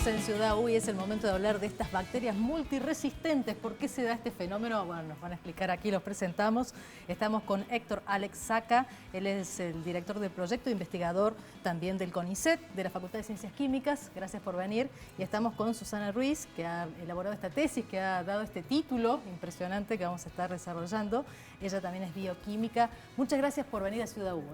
Estamos en Ciudad U y es el momento de hablar de estas bacterias multiresistentes. ¿Por qué se da este fenómeno? Bueno, nos van a explicar aquí, los presentamos. Estamos con Héctor Alex Saca, él es el director del proyecto, investigador también del CONICET, de la Facultad de Ciencias Químicas. Gracias por venir. Y estamos con Susana Ruiz, que ha elaborado esta tesis, que ha dado este título impresionante que vamos a estar desarrollando. Ella también es bioquímica. Muchas gracias por venir a Ciudad U.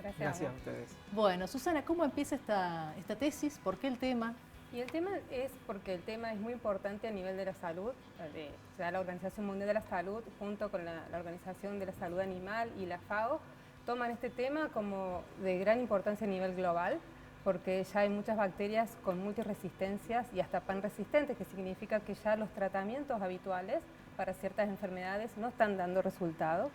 Gracias a ustedes. Bueno, Susana, ¿cómo empieza esta tesis? ¿Por qué el tema? Y el tema es porque el tema es muy importante a nivel de la salud. O sea, la Organización Mundial de la Salud, junto con la Organización de la Salud Animal y la FAO, toman este tema como de gran importancia a nivel global, porque ya hay muchas bacterias con multiresistencias y hasta panresistentes, que significa que ya los tratamientos habituales para ciertas enfermedades no están dando resultado.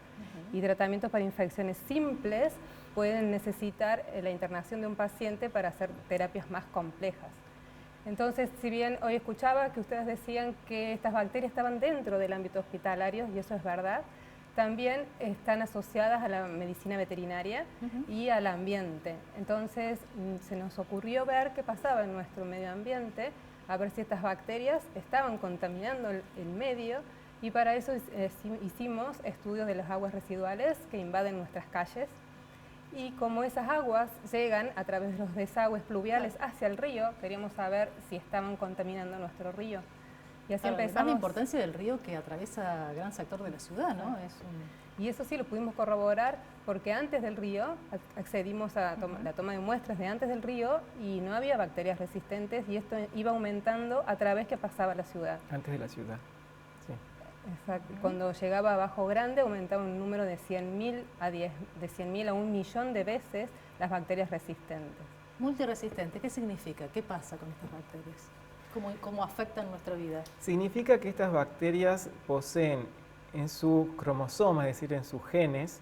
Y tratamientos para infecciones simples pueden necesitar la internación de un paciente para hacer terapias más complejas. Entonces, si bien hoy escuchaba que ustedes decían que estas bacterias estaban dentro del ámbito hospitalario, y eso es verdad, también están asociadas a la medicina veterinaria y al ambiente. Entonces, se nos ocurrió ver qué pasaba en nuestro medio ambiente, a ver si estas bacterias estaban contaminando el medio, y para eso hicimos estudios de las aguas residuales que invaden nuestras calles. Y como esas aguas llegan a través de los desagües pluviales hacia el río, queríamos saber si estaban contaminando nuestro río. Y así empezamos. La importancia del río que atraviesa gran sector de la ciudad, ¿no? Y eso sí lo pudimos corroborar porque antes del río accedimos a la toma de muestras de antes del río y no había bacterias resistentes, y esto iba aumentando a través que pasaba la ciudad. Antes de la ciudad, sí. Exacto. Cuando llegaba a Bajo Grande aumentaba un número de 100.000 a 1 millón de veces las bacterias resistentes. Multiresistente, ¿qué significa? ¿Qué pasa con estas bacterias? ¿Cómo afectan nuestra vida? Significa que estas bacterias poseen en su cromosoma, es decir, en sus genes,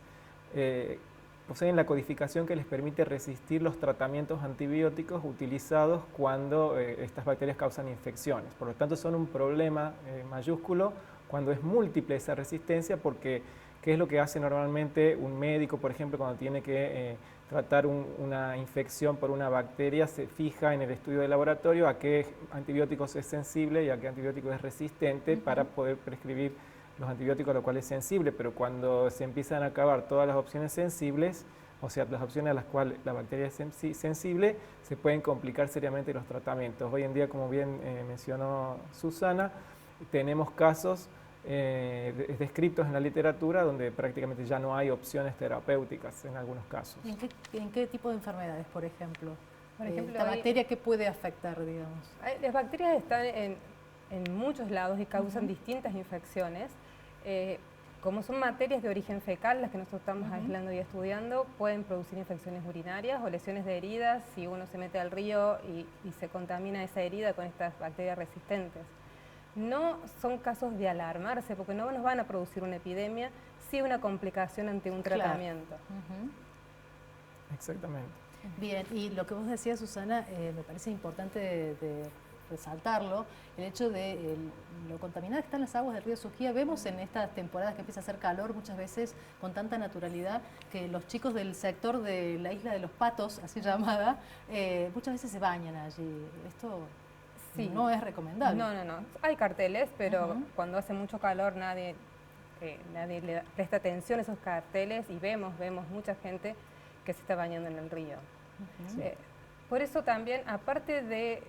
poseen la codificación que les permite resistir los tratamientos antibióticos utilizados cuando estas bacterias causan infecciones. Por lo tanto, son un problema mayúsculo cuando es múltiple esa resistencia, porque ¿qué es lo que hace normalmente un médico, por ejemplo, cuando tiene que tratar una infección por una bacteria? Se fija en el estudio de laboratorio a qué antibióticos es sensible y a qué antibiótico es resistente para poder prescribir los antibióticos a los cuales es sensible, pero cuando se empiezan a acabar todas las opciones sensibles, o sea, las opciones a las cuales la bacteria es sensible, se pueden complicar seriamente los tratamientos. Hoy en día, como bien mencionó Susana, tenemos casos descritos en la literatura donde prácticamente ya no hay opciones terapéuticas en algunos casos. ¿En qué tipo de enfermedades, por ejemplo? ¿Esta bacteria qué puede afectar, digamos? Las bacterias están en muchos lados y causan distintas infecciones. Como son materias de origen fecal, las que nosotros estamos aislando y estudiando, pueden producir infecciones urinarias o lesiones de heridas si uno se mete al río y se contamina esa herida con estas bacterias resistentes. No son casos de alarmarse, porque no nos van a producir una epidemia, sí una complicación ante un tratamiento. Exactamente. Bien, y lo que vos decías, Susana, me parece importante de resaltarlo, el hecho de lo contaminadas que están las aguas del río Suquía. Vemos en estas temporadas que empieza a hacer calor muchas veces con tanta naturalidad que los chicos del sector de la isla de los Patos, así llamada, muchas veces se bañan allí. Esto sí, no es recomendable. No. Hay carteles, pero cuando hace mucho calor nadie le presta atención a esos carteles y vemos mucha gente que se está bañando en el río. Por eso también, aparte de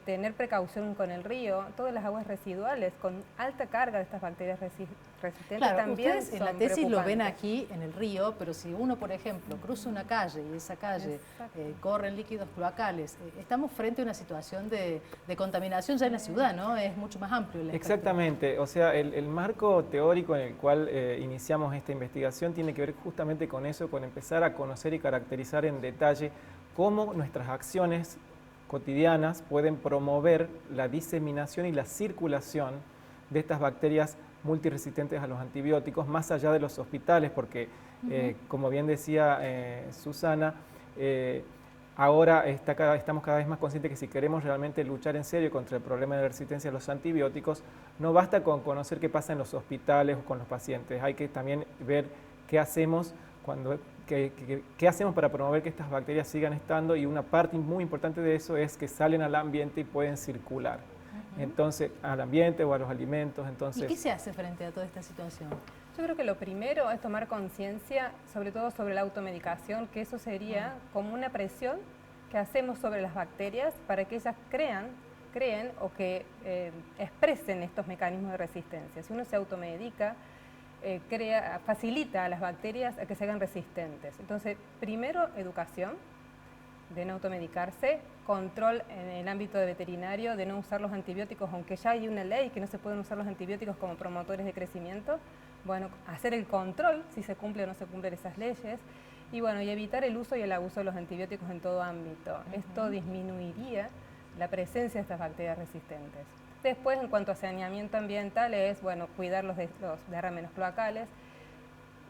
tener precaución con el río, todas las aguas residuales con alta carga de estas bacterias resistentes, claro, también ustedes en la tesis lo ven aquí en el río, pero si uno, por ejemplo, cruza una calle y esa calle corren líquidos cloacales, estamos frente a una situación de contaminación ya en la ciudad, ¿no? Es mucho más amplio el espectro. Exactamente, o sea, el marco teórico en el cual iniciamos esta investigación tiene que ver justamente con eso, con empezar a conocer y caracterizar en detalle cómo nuestras acciones cotidianas pueden promover la diseminación y la circulación de estas bacterias multiresistentes a los antibióticos más allá de los hospitales, porque como bien decía Susana, ahora estamos cada vez más conscientes que si queremos realmente luchar en serio contra el problema de la resistencia a los antibióticos, no basta con conocer qué pasa en los hospitales o con los pacientes, hay que también ver qué hacemos ¿Qué hacemos para promover que estas bacterias sigan estando? Y una parte muy importante de eso es que salen al ambiente y pueden circular. Entonces, al ambiente o a los alimentos. Entonces, ¿y qué se hace frente a toda esta situación? Yo creo que lo primero es tomar conciencia, sobre todo sobre la automedicación, que eso sería como una presión que hacemos sobre las bacterias para que ellas creen o que expresen estos mecanismos de resistencia. Si uno se automedica, facilita a las bacterias a que se hagan resistentes. Entonces, primero, educación de no automedicarse, control en el ámbito de veterinario de no usar los antibióticos, aunque ya hay una ley que no se pueden usar los antibióticos como promotores de crecimiento. Bueno, hacer el control si se cumple o no se cumplen esas leyes y bueno, y evitar el uso y el abuso de los antibióticos en todo ámbito. Esto disminuiría la presencia de estas bacterias resistentes. Después, en cuanto a saneamiento ambiental, es bueno, cuidar los derrames cloacales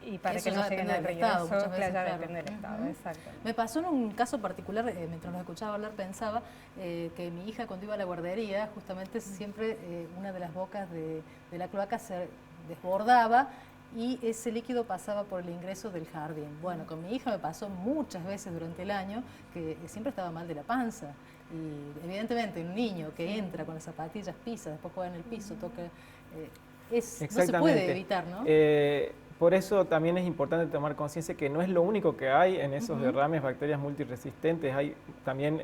y para que no lleguen al regreso, claro, depende del Estado, exacto. Me pasó en un caso particular, mientras los escuchaba hablar, pensaba que mi hija cuando iba a la guardería, justamente siempre una de las bocas de la cloaca se desbordaba y ese líquido pasaba por el ingreso del jardín. Bueno, con mi hija me pasó muchas veces durante el año que siempre estaba mal de la panza. Y evidentemente un niño que entra con las zapatillas, pisa, después juega en el piso, toca, no se puede evitar, ¿no? Por eso también es importante tomar conciencia que no es lo único que hay en esos derrames, bacterias multiresistentes. Hay también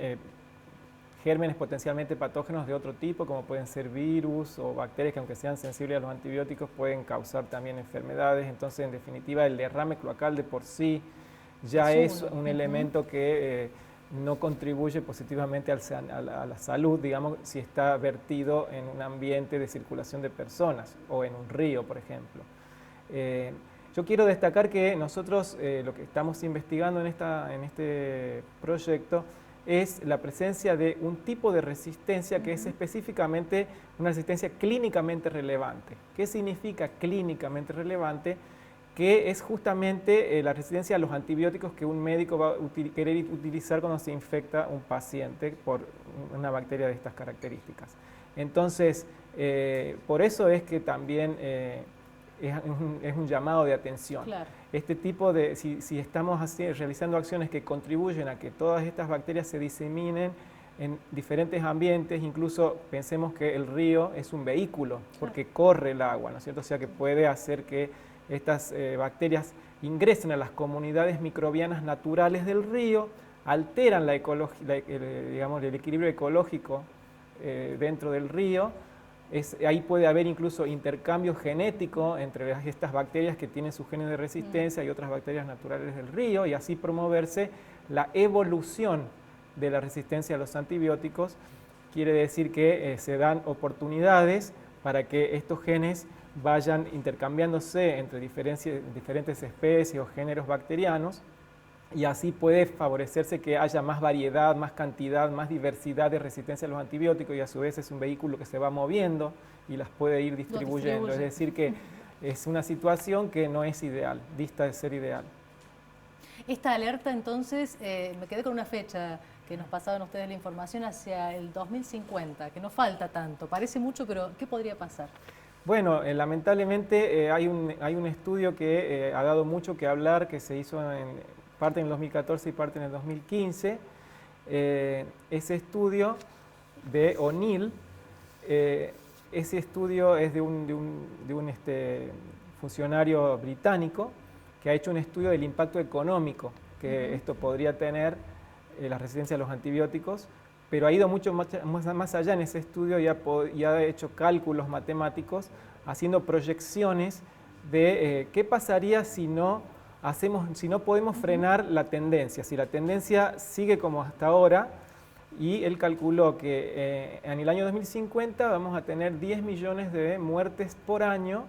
gérmenes potencialmente patógenos de otro tipo, como pueden ser virus o bacterias que aunque sean sensibles a los antibióticos pueden causar también enfermedades. Entonces, en definitiva, el derrame cloacal de por sí ya es un elemento que no contribuye positivamente a la salud, digamos, si está vertido en un ambiente de circulación de personas o en un río, por ejemplo. Yo quiero destacar que nosotros lo que estamos investigando en este proyecto es la presencia de un tipo de resistencia que es específicamente una resistencia clínicamente relevante. ¿Qué significa clínicamente relevante? Que es justamente la resistencia a los antibióticos que un médico va a querer utilizar cuando se infecta un paciente por una bacteria de estas características. Entonces, por eso es que también es un llamado de atención. Claro. Este tipo de, si estamos realizando acciones que contribuyen a que todas estas bacterias se diseminen en diferentes ambientes, incluso pensemos que el río es un vehículo, porque corre el agua, ¿no es cierto? O sea que puede hacer que estas bacterias ingresen a las comunidades microbianas naturales del río, alteran digamos, el equilibrio ecológico dentro del río. Ahí puede haber incluso intercambio genético entre estas bacterias que tienen sus genes de resistencia y otras bacterias naturales del río, y así promoverse la evolución de la resistencia a los antibióticos. Quiere decir que se dan oportunidades para que estos genes vayan intercambiándose entre diferentes especies o géneros bacterianos, y así puede favorecerse que haya más variedad, más cantidad, más diversidad de resistencia a los antibióticos, y a su vez es un vehículo que se va moviendo y las puede ir distribuyendo. Es decir, que es una situación que no es ideal, dista de ser ideal. Esta alerta entonces, me quedé con una fecha que nos pasaban ustedes la información hacia el 2050, que no falta tanto, parece mucho, pero ¿qué podría pasar? Bueno, lamentablemente hay un estudio que ha dado mucho que hablar, que se hizo parte en el 2014 y parte en el 2015. Ese estudio de O'Neill, ese estudio es de un funcionario británico que ha hecho un estudio del impacto económico que esto podría tener, la resistencia a los antibióticos, pero ha ido mucho más allá en ese estudio y ha hecho cálculos matemáticos haciendo proyecciones de qué pasaría si no podemos frenar la tendencia, si la tendencia sigue como hasta ahora, y él calculó que en el año 2050 vamos a tener 10 millones de muertes por año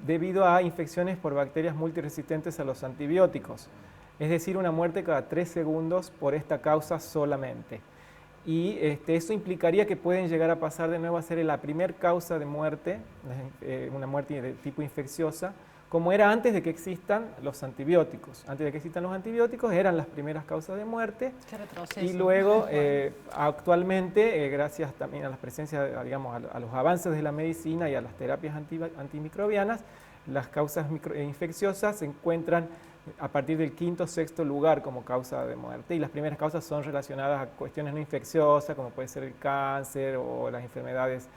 debido a infecciones por bacterias multiresistentes a los antibióticos, es decir, una muerte cada 3 segundos por esta causa solamente. Y eso implicaría que pueden llegar a pasar de nuevo a ser la primera causa de muerte, una muerte de tipo infecciosa, como era antes de que existan los antibióticos. Antes de que existan los antibióticos eran las primeras causas de muerte. Qué retroceso. Y luego, actualmente, gracias también a la presencia, digamos, a los avances de la medicina y a las terapias antimicrobianas, las causas infecciosas se encuentran a partir del quinto o sexto lugar como causa de muerte, y las primeras causas son relacionadas a cuestiones no infecciosas, como puede ser el cáncer o las enfermedades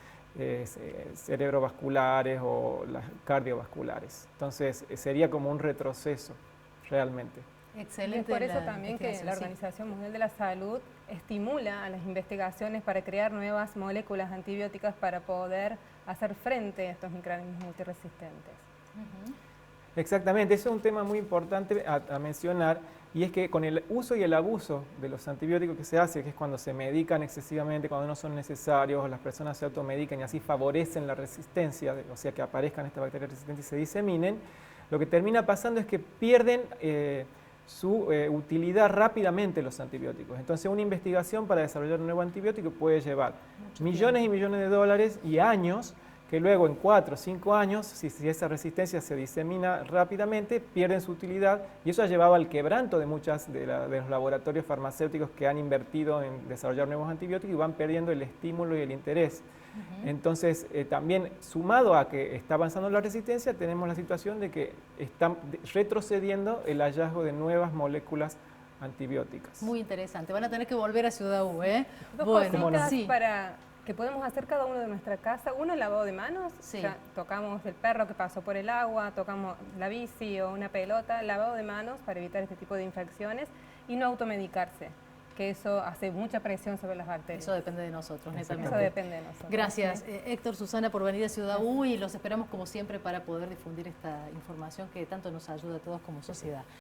cerebrovasculares o las cardiovasculares. Entonces, sería como un retroceso, realmente. Excelente. Y es por eso también que la Organización Mundial de la Salud estimula a las investigaciones para crear nuevas moléculas antibióticas para poder hacer frente a estos microorganismos multiresistentes. Exactamente, eso es un tema muy importante a mencionar, y es que con el uso y el abuso de los antibióticos que se hace, que es cuando se medican excesivamente, cuando no son necesarios, las personas se automedican y así favorecen la resistencia, o sea que aparezcan estas bacterias resistentes y se diseminen, lo que termina pasando es que pierden su utilidad rápidamente los antibióticos. Entonces una investigación para desarrollar un nuevo antibiótico puede llevar millones y millones de dólares y años, que luego en 4 o 5 años, si esa resistencia se disemina rápidamente, pierden su utilidad, y eso ha llevado al quebranto de muchos de los laboratorios farmacéuticos que han invertido en desarrollar nuevos antibióticos y van perdiendo el estímulo y el interés. Entonces, también sumado a que está avanzando la resistencia, tenemos la situación de que está retrocediendo el hallazgo de nuevas moléculas antibióticas. Muy interesante. Van a tener que volver a Ciudad U, ¿eh? Dos cositas para que podemos hacer cada uno de nuestra casa. Uno, el lavado de manos. Sí. Ya tocamos el perro que pasó por el agua, tocamos la bici o una pelota. Lavado de manos para evitar este tipo de infecciones y no automedicarse, que eso hace mucha presión sobre las bacterias. Eso depende de nosotros, netamente. Eso depende de nosotros. Gracias, Héctor, Susana, por venir a Ciudad U, y los esperamos como siempre para poder difundir esta información que tanto nos ayuda a todos como sociedad.